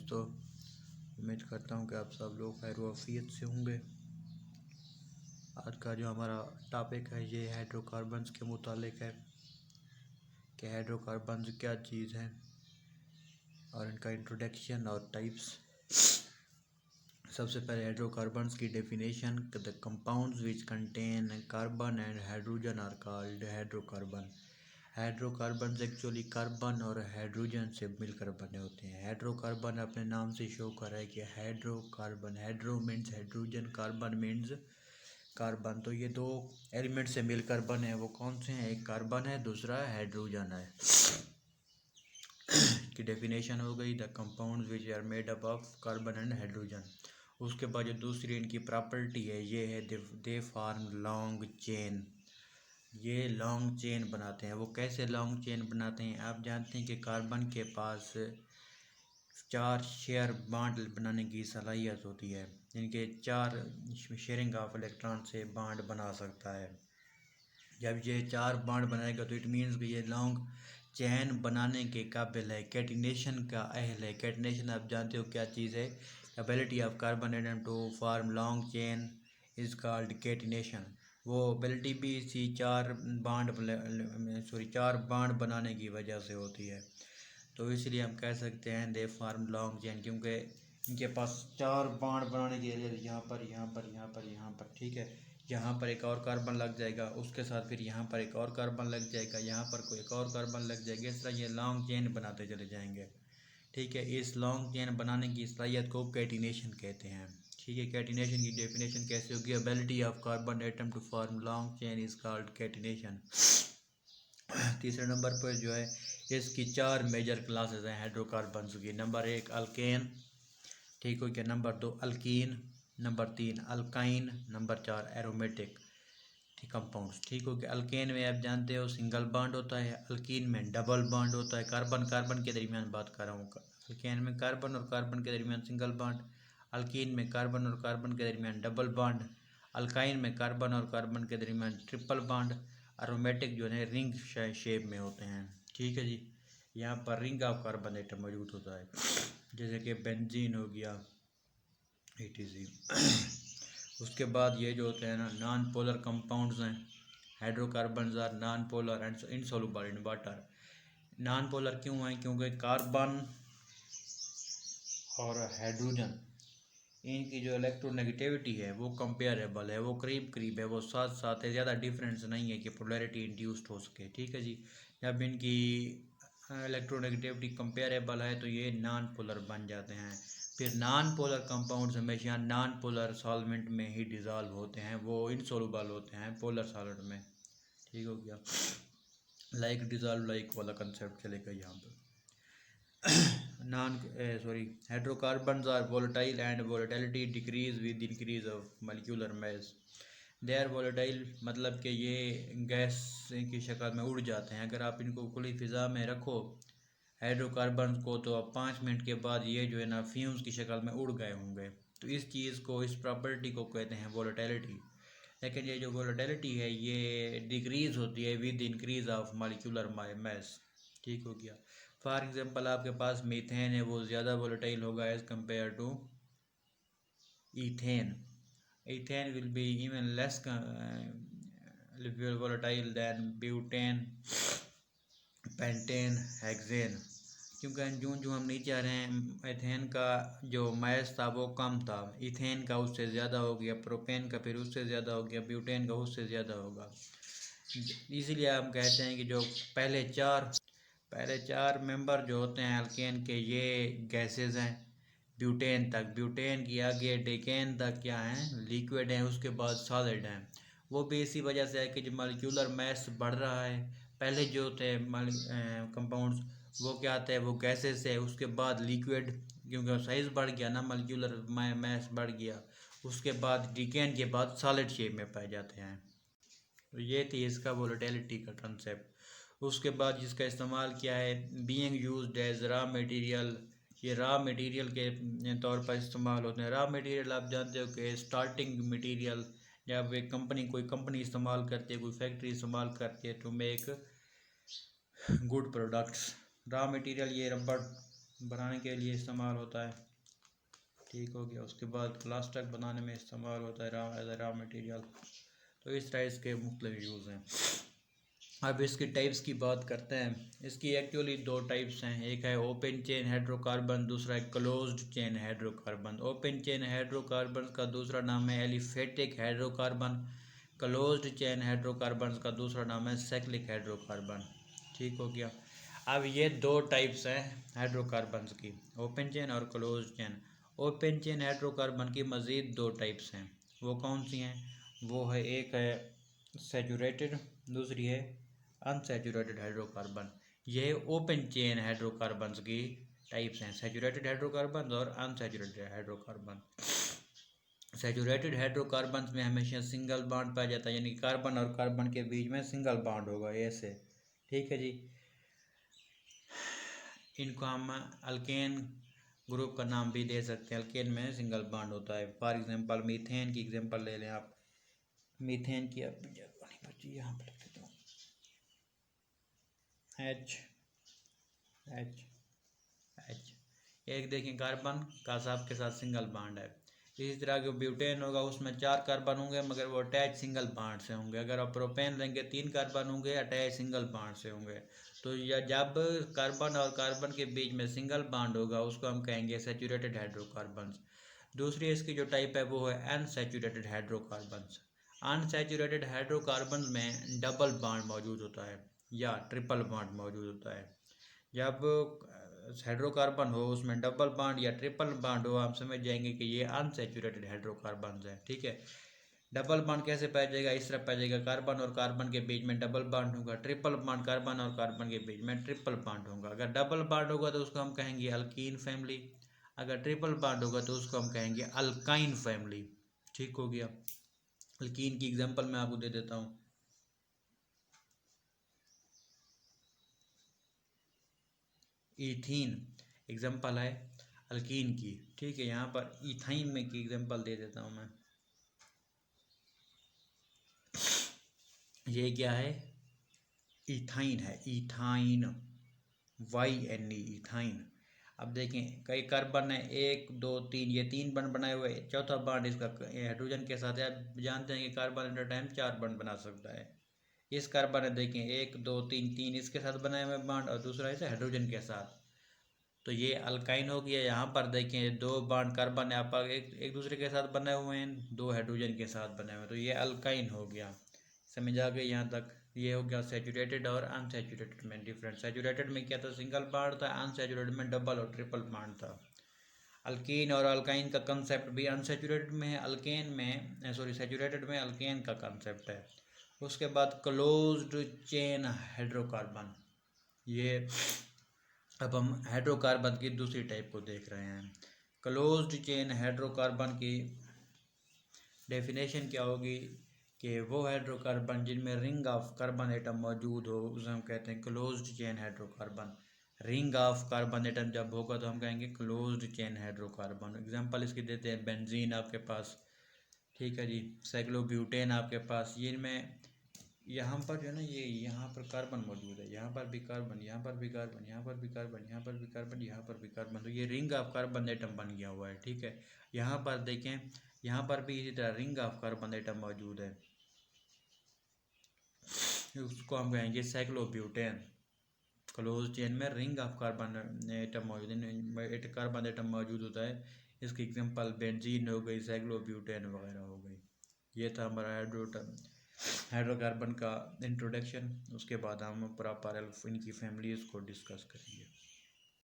दोस्तों, उम्मीद करता हूँ कि आप सब लोग खैर वाफियत से होंगे। आज का जो हमारा टॉपिक है ये हाइड्रोकार्बन्स के मुतालिक है कि हाइड्रोकार्बन्स क्या चीज़ है और इनका इंट्रोडक्शन और टाइप्स। सबसे पहले हाइड्रोकार्बन्स की definition. The compounds which contain carbon and hydrogen are called hydrocarbon. Hydrocarbon actually carbon और हाइड्रोजन से मिलकर बने होते हैं। हाइड्रोकार्बन अपने नाम से शो कर रहा है कि hydrocarbon, hydro means hydrogen, carbon means carbon. तो ये दो एलिमेंट से मिलकर बने हैं। वो कौन से हैं? एक कार्बन है, दूसरा हाइड्रोजन है। की डेफिनेशन हो गई the compounds which are made up of carbon and hydrogen. उसके बाद जो दूसरी इनकी प्रॉपर्टी है ये है दे फॉर्म लॉन्ग चेन। ये लॉन्ग चेन बनाते हैं। वो कैसे लॉन्ग चेन बनाते हैं? आप जानते हैं कि कार्बन के पास 4 शेयर बॉन्ड बनाने की सलाहियत होती है, जिनके 4 शेयरिंग ऑफ इलेक्ट्रॉन से बॉन्ड बना सकता है। जब ये 4 बॉन्ड बनाएगा तो इट मीन्स कि ये लॉन्ग चैन बनाने के काबिल है, कैटिनेशन का अहल है। कैटिनेशन आप जानते हो क्या चीज़ है? Ability of carbon atom to form long chain is called catenation. वो एबिलिटी भी इसी 4 बॉन्ड बनाने की वजह से होती है। तो इसलिए हम कह सकते हैं दे फॉर्म लॉन्ग चेन, क्योंकि इनके पास 4 बॉन्ड बनाने के लिए यहाँ पर, ठीक है, यहाँ पर एक और कार्बन लग जाएगा, उसके साथ फिर यहाँ पर एक और कार्बन लग जाएगा, यहाँ पर कोई एक और कार्बन लग जाएगा। इस तरह ये लॉन्ग चेन बनाते चले जाएंगे। ठीक है, इस लॉन्ग चेन बनाने की सलाहियत को कैटिनेशन कहते हैं। ठीक है, कैटिनेशन की डेफिनेशन कैसे होगी? Ability of carbon atom to form long chain is called catenation. तीसरे नंबर पर जो है इसकी 4 मेजर क्लासेस हैं हाइड्रोकार्बन्स की। नंबर 1 अल्केन, ठीक हो गया। Number 2 alkene, number 3 alkyne, number 4 aromatic compounds. ठीक हो गया। अल्केन में आप जानते हो सिंगल बॉन्ड होता है, अल्कीन में डबल बॉन्ड होता है। कार्बन के दरमियान बात कर रहा हूँ। अल्केन में कार्बन और कार्बन के दरमियान सिंगल बॉन्ड, अल्कीन में कार्बन और कार्बन के दरमियान डबल बॉन्ड, अल्काइन में कार्बन और कार्बन के दरमियान ट्रिपल बॉन्ड। एरोमेटिक जो है रिंग शेप में होते हैं। ठीक है जी, यहाँ पर रिंग ऑफ कार्बन एटम मौजूद होता है, जैसे कि बेंजीन हो गया, etc। उसके बाद ये जो होते हैं ना नॉन पोलर कंपाउंड्स हैं। Hydrocarbons are non polar and insoluble in water. Non polar क्यों हैं? क्योंकि कार्बन और हाइड्रोजन, इनकी जो इलेक्ट्रोनेगेटिविटी है वो कंपेरेबल है, वो करीब करीब है, वो साथ साथ है, ज़्यादा डिफरेंस नहीं है कि पोलैरिटी इंड्यूस्ड हो सके। ठीक है जी, जब इनकी इलेक्ट्रोनेगेटिविटी कंपेरेबल है तो ये नॉन पोलर बन जाते हैं। फिर नॉन पोलर कंपाउंड्स हमेशा नॉन पोलर सॉल्वेंट में ही डिज़ोल्व होते हैं, वो इनसॉल्युबल होते हैं पोलर सॉलिड में। ठीक हो गया, लाइक डिज़ोल्व लाइक वाला कंसेप्ट चलेगा यहाँ पर। Hydrocarbons are volatile and volatility decrease with increase of molecular mass। They are volatile मतलब कि ये गैस की शक्ल में उड़ जाते हैं। अगर आप इनको खुली फिज़ा में रखो हाइड्रोकार्बन को, तो अब 5 मिनट के बाद ये जो है ना फ्यूम्स की शक्ल में उड़ गए होंगे। तो इस चीज़ को, इस प्रॉपर्टी को कहते हैं वोलेटिलिटी। लेकिन ये जो वोलेटिलिटी है ये डिक्रीज़ होती है with increase of molecular mass. ठीक हो गया। फॉर एग्जांपल आपके पास मीथेन है, वो ज़्यादा वोलेटाइल होगा as compare to ethane. Ethane will be even less volatile than butane, pentane, hexane. क्योंकि जो हम नीचे आ रहे हैं, एथेन का जो मास था वो कम था, इथेन का उससे ज़्यादा हो गया, प्रोपेन का फिर उससे ज़्यादा हो गया, ब्यूटेन का उससे ज़्यादा होगा। इसीलिए हम कहते हैं कि जो पहले चार मेंबर जो होते हैं अल्केन के, ये गैसेस हैं ब्यूटेन तक। ब्यूटेन की आगे डेकेन तक क्या हैं? लिक्विड हैं, उसके बाद सॉलिड हैं। वो भी इसी वजह से है कि जो मॉलिक्यूलर मास बढ़ रहा है, पहले जो थे कंपाउंड्स वो क्या आते हैं? वो गैसेस है, उसके बाद लिक्विड, क्योंकि साइज़ बढ़ गया ना, मॉलिक्यूलर मास बढ़ गया, उसके बाद डिकेन के बाद सॉलिड शेप में पाए जाते हैं। तो ये थी इसका वोलेटिलिटी का कंसेप्ट। उसके बाद जिसका इस्तेमाल किया है, being used as raw material. ये रॉ मटेरियल के तौर पर इस्तेमाल होते हैं। रॉ मटेरियल आप जानते हो कि स्टार्टिंग मटेरियल, जब एक कोई कंपनी इस्तेमाल करती है, कोई फैक्ट्री इस्तेमाल करती है to make good products. Raw material ये रबड़ बनाने के लिए इस्तेमाल होता है, ठीक हो गया। उसके बाद प्लास्टिक बनाने में इस्तेमाल होता है एज रॉ मटेरियल। तो इस तरह इसके मुख्तलिफ यूज़ हैं। अब इसके टाइप्स की बात करते हैं। इसकी एक्चुअली दो टाइप्स हैं, एक है ओपन चेन हाइड्रोकार्बन, दूसरा है closed chain hydrocarbon. Open chain hydrocarbon का दूसरा नाम है aliphatic hydrocarbon, closed chain hydrocarbon का दूसरा नाम है साइक्लिक हाइड्रोकार्बन, ठीक हो गया। अब ये दो टाइप्स हैं हाइड्रोकार्बन्स की, ओपन चेन और closed chain. Open chain hydrocarbon की मज़ीद दो टाइप्स हैं, वो कौन सी हैं? वो है, एक है सैचुरेटेड, दूसरी है अनसैचुरेटेड हाइड्रोकार्बन। यह ओपन चेन हाइड्रोकार्बन्स की टाइप्स हैं, सैचुरेटेड हाइड्रोकार्बन और अनसैचुरेटेड हाइड्रोकार्बन। सैचुरेटेड हाइड्रोकार्बन्स में हमेशा सिंगल बॉन्ड पाया जाता है, यानी कार्बन और कार्बन के बीच में सिंगल बॉन्ड होगा ऐसे, ठीक है जी। इनको हम अल्केन ग्रुप का नाम भी दे सकते हैं। अल्केन में सिंगल बॉन्ड होता है। फॉर एग्जांपल मीथेन की एग्जांपल ले लें आप। मीथेन की अब जगह नहीं बची, यहाँ पर लिख देता हूँ एच एच एच। एक देखें कार्बन का साहब के साथ सिंगल बॉन्ड है। इसी तरह जो ब्यूटेन होगा उसमें 4 कार्बन होंगे मगर वो अटैच सिंगल बॉन्ड से होंगे। अगर आप प्रोपेन लेंगे 3 कार्बन होंगे अटैच सिंगल बॉन्ड से होंगे। तो या जब कार्बन और कार्बन के बीच में सिंगल बॉन्ड होगा उसको हम कहेंगे सैचुरेटेड हाइड्रोकार्बन्स। दूसरी इसकी जो टाइप है वो है अनसैचुरेटेड हाइड्रोकार्बन्स। अनसैचुरेटेड हाइड्रोकार्बन में डबल बॉन्ड मौजूद होता है या ट्रिपल बॉन्ड मौजूद होता है। जब हाइड्रोकार्बन हो उसमें डबल बॉन्ड या ट्रिपल बॉन्ड हो, आप समझ जाएंगे कि ये अनसैचुरेटेड हाइड्रोकार्बन है, ठीक है। डबल बॉन्ड कैसे पाया जाएगा? इस तरह पाया जाएगा, कार्बन और कार्बन के बीच में डबल बॉन्ड होगा। ट्रिपल बॉन्ड कार्बन और कार्बन के बीच में ट्रिपल बॉन्ड होगा। अगर डबल बॉन्ड होगा तो उसको हम कहेंगे अल्कीन फैमिली, अगर ट्रिपल बॉन्ड होगा तो उसको हम कहेंगे अल्काइन फैमिली, ठीक हो गया। अल्कीन की एग्जांपल मैं आपको दे देता हूँ। ईथीन एग्जांपल है अल्कीन की, ठीक है। यहाँ पर इथाइन में की एग्जांपल दे देता हूँ मैं। ये क्या है? इथाइन है, इथाइन, YNE, इथाइन। अब देखें कई कार्बन है, 1 2 3, ये 3 बंड बनाए हुए, चौथा बॉन्ड इसका हाइड्रोजन के साथ है। आप जानते हैं कि कार्बन एट अ टाइम 4 बंड बना सकता है। इस कार्बन है देखें 1 2 3, 3 इसके साथ बनाए हुए बॉन्ड और दूसरा इसे हाइड्रोजन के साथ, तो ये अल्काइन हो गया। यहाँ पर देखें 2 बॉन्ड कार्बन है आपका एक दूसरे के साथ बने हुए हैं, 2 हाइड्रोजन के साथ बने हुए हैं, तो ये अल्काइन हो गया। समझ आ गई यहाँ तक? ये हो गया सैचुरेटेड और अनसैचुरेटेड में डिफरेंट। सैचुरेटेड में क्या था? सिंगल बॉन्ड था, अनसैचुरेटेड में डबल और ट्रिपल बॉन्ड था। अल्कीन और अल्काइन का कंसेप्ट भी अनसैचुरेटेड में है, अल्केन में सॉरी सैचुरेटेड में अल्केन का कंसेप्ट है। उसके बाद क्लोज्ड चेन हाइड्रोकार्बन, ये अब हम हाइड्रोकार्बन की दूसरी टाइप को देख रहे हैं। क्लोज्ड चेन हाइड्रोकार्बन की डेफिनेशन क्या होगी कि वो हाइड्रोकार्बन जिनमें रिंग ऑफ कार्बन एटम मौजूद हो उसे हम कहते हैं closed chain hydrocarbon. Ring of carbon atom जब होगा तो हम कहेंगे क्लोज्ड चेन हाइड्रोकार्बन। एग्जांपल इसकी देते हैं, बेंजीन आपके पास, ठीक है जी, साइक्लोब्यूटेन आपके पास। ये इनमें यहाँ पर जो है ना, ये यहाँ पर कार्बन मौजूद है, यहाँ पर भी कार्बन, यहाँ पर भी कार्बन, यहाँ पर भी कार्बन, यहाँ पर भी कार्बन, यहाँ पर भी कार्बन, तो ये रिंग ऑफ कार्बन एटम बन गया हुआ है, ठीक है। यहाँ पर देखें, यहाँ पर भी इसी तरह रिंग ऑफ कार्बन एटम मौजूद है, उसको हम कहेंगे साइक्लोब्यूटेन। क्लोज चेन में रिंग ऑफ कार्बन एटम मौजूद है, कार्बन एटम मौजूद होता है। इसकी एग्जांपल बेंजीन हो गई, साइक्लोब्यूटेन वगैरह हो गई। ये था हमारा हाइड्रोकार्बन का इंट्रोडक्शन। उसके बाद हम प्रॉपर इनकी फैमिलीज़ को डिस्कस करेंगे।